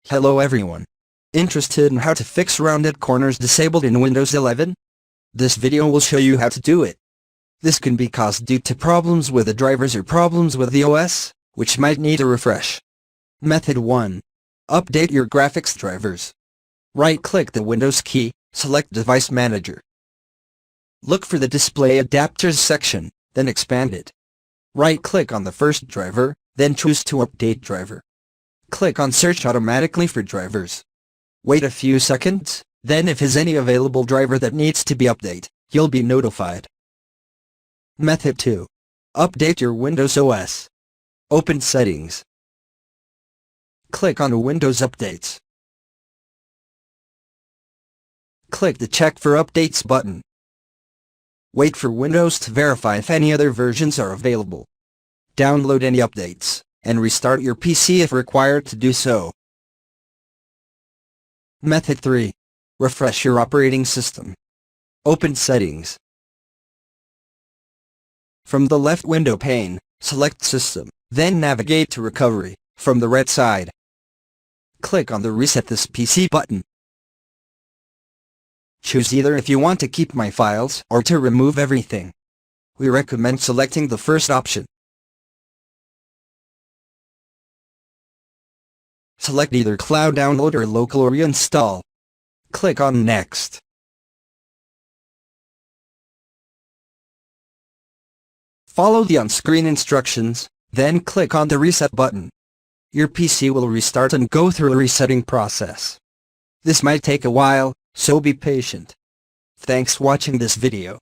Hello everyone. Interested in how to fix rounded corners disabled in Windows 11? This video will show you how to do it. This can be caused due to problems with the drivers or problems with the OS, which might need a refresh. Method 1. Update your graphics drivers. Right-click the Windows key, select Device Manager. Look for the Display Adapters section, then expand it. Right-click on the first driver, then choose to update driver. Click on Search automatically for drivers. Wait a few seconds, then if is any available driver that needs to be updated, you'll be notified. Method 2. Update your Windows OS. Open Settings. Click on Windows Updates. Click the Check for Updates button. Wait for Windows to verify if any other versions are available. Download any updates, and restart your PC if required to do so. Method 3. Refresh your operating system. Open Settings. From the left window pane, select System, then navigate to Recovery, from the right side. Click on the Reset This PC button. Choose either if you want to keep my files or to remove everything. We recommend selecting the first option. Select either Cloud Download or Local Reinstall. Click on Next. Follow the on-screen instructions, then click on the Reset button. Your PC will restart and go through a resetting process. This might take a while, so be patient. Thanks for watching this video.